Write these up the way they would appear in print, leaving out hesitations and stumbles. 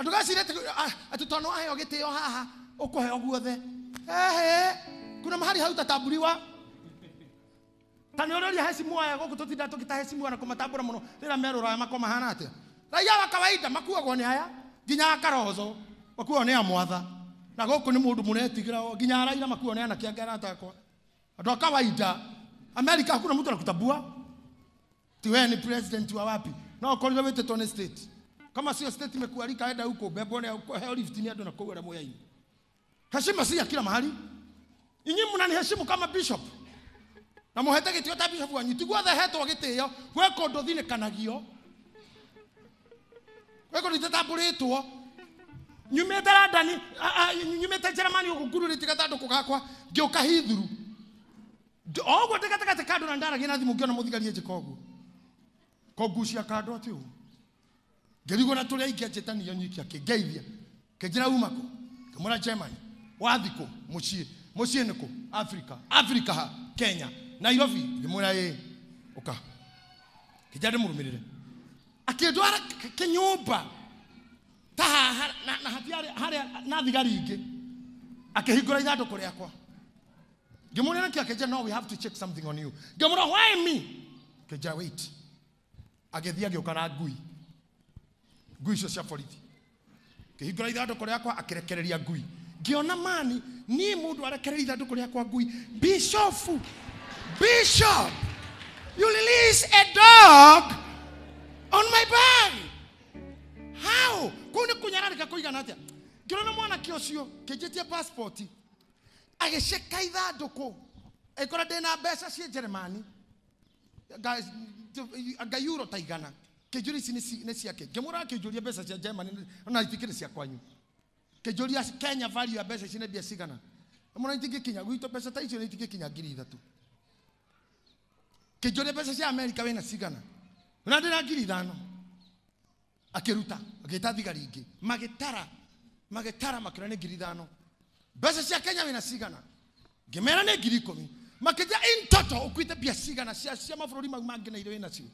Andu gacire atutono aheo gitio haha ukuheo guothe kuna mahali hautatamburiwa tani ororia hesimu aya guku tutinda tukita hesimu na kumatambura muno rira merura makoma hana atia raia wa kawaida makuagwo ni aya nginya akarozo makuagwo ni amwatha na guku ni mundu munetigira nginya araira makuagwo ni anake angera atakwa andu kawaida Amerika hakuna mtu anakutambua ti wewe ni president wa wapi na ukolile wete tone state kama sio state imekualika aenda huko bebone huko hell lift ni ando na kuwera moyai heshima si ya kila mahali inyi mnaniheshimu kama bishop na muhete gitio ta bishop wanyu tigwa the heto gitio gweko ndothine kanagio gweko nitatamburitwo nyumete London nyumete Germany ukugururite gatando kugakwa ngioka hithuru ogwo tekateka kando na ndara gina thimu ngiona muthigarie jikogu kogucia kando atiu ngerigo na tuli aikia jetani yo nyikia kigeithia kejira umako kamura Germany wathiko mucie niko Africa ha Kenya Nairobi ngimura uka kijade murumirire akidwara kenyumba ta na hatiare haria na thigari ingi akihingura ithando kuri akwa ngimura na keja no we have to check something on you ngimura why me keja wait agethia giukana ngui cio cia borithi kihingura ithando riakwa akirekereria ngui ngiona mani ni mundu arekereria ithando riakwa ngui bishop you release a dog on my body how kuni kunyararika kuigana atia ngirona mwana kiocio kijetie passport agiceka ithando ko ekora ndena mbeca cia Germany guys aga euro taigana kejuri ici ni ciake ngemura kejuria mbeca cia Germany na itikire cia kwanyu kejuria Kenya value ya mbeca cine bia cigana mwana itikikinya gwito mbeca ta icio ni itikikinya 3,000 kejuria mbeca cia America wena cigana na ndina 5,000 akiruta agita thigari ingi magitara makira ni 5,000 mbeca cia Kenya wena cigana ngemera ni 10,000 makija in total ukwite bia cigana cia mabũrũri mau mangĩ na ire wena cio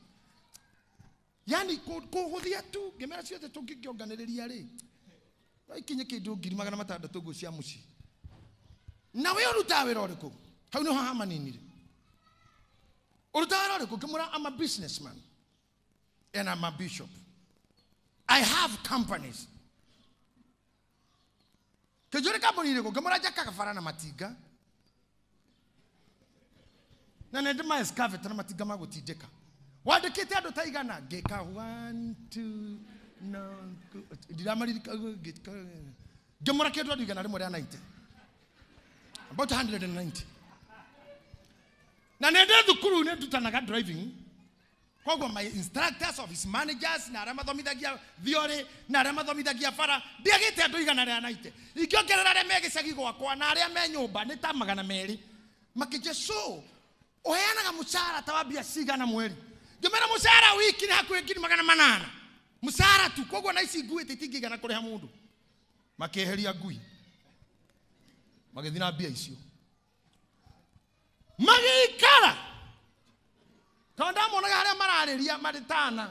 yani kuhuthia tu ngemera ciothe tungikionganiriria ri ikinye kindu 600 ngo cia muci na we uruta wira uriku hau ni ha maninire uruta wira uriku kimura I'm a businessman and I'm a bishop I have companies kejore company iriku kimura jaka kafara na matinga na nende ma excavator na matinga magutindika wandikite andu taigana ngeka 1 2 no ndiramarika ngemura kindu ndigana rimwe ria 90 about 190 na nende thukuru ne tutanaga driving kogo my instructors of his managers na ramathomithagia theory na ramathomithagia bara ndiagite andu igana ria 90 ikiongerera ria megicagi gwakwa na aria me nyumba ni ta 200 makije so oheanaga mucara tawabia cigana mweri ngemera mucara wiki ni hakuhe 800 mucara tu koguo na ici ngui titingigana kuriha mundu makeheria ngui magithina bia icio magikara tonda monaga haria marariria maritana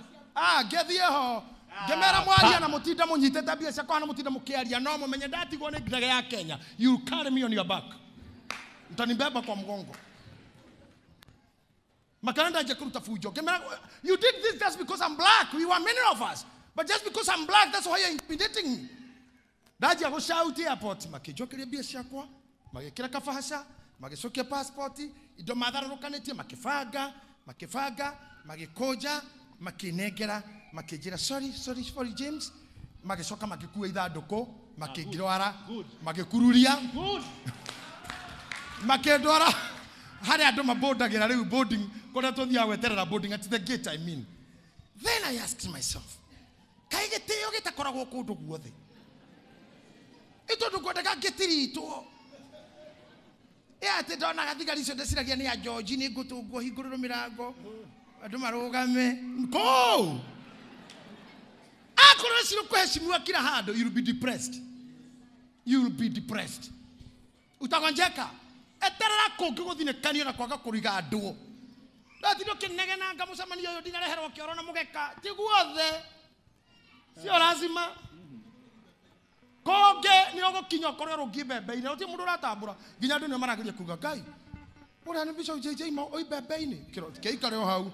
ngethie ho ngemera mwaria na mutinda munyitete bia cia kwa na mutinda mukiaria no mumenye ndatigwo ni ndege ya Kenya you carry me on your back mtanibeba kwa mgongo makaranda je kuruta fujo you did this just because I'm black we were many of us but just because I'm black that's why you're intimidating me daji go shout airport makijokeria bia ciakwa magekira kafahasha magicokia passport indo matharurukanetie makifanga magikoja makinegera makijira sorry for James magicoka magikua ithanduko makingirwara magikururia makendwara hari andu mabodagira riu boarding kona tothia gweterera boarding at the gate I mean then I asked myself kaigitio gitakoragwo kundu guothe ito ndukwendeka gitiritwo ate ndona gathigari cio ndeciragia ni ya George ni ngutungwo hingururu mirango andu marugame ko akoro ciro kuheshimiwa kila handu you'll be depressed utagonjeka eterera kungi guthinekanio na kwaga kuriga andu ndatindo kinegena ngamucamanio yo ndinareherwo kioro na mugeka tiguothe sio lazima konge ni ogokinya korero ngibebe-ini uti mundu ratambura nginya ndu ni marageria kuga Ngai ura ni Bishop JJ ma oi bebe-ini kiro keikare o hau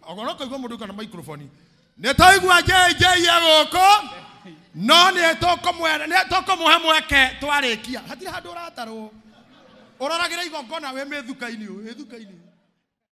ogoro kaigwa mundu kana microphone ni taigwa JJ yagoko no ni tokomuhe mweke twarikia hatire handu uratarwo uraragira igongona we methuka-ini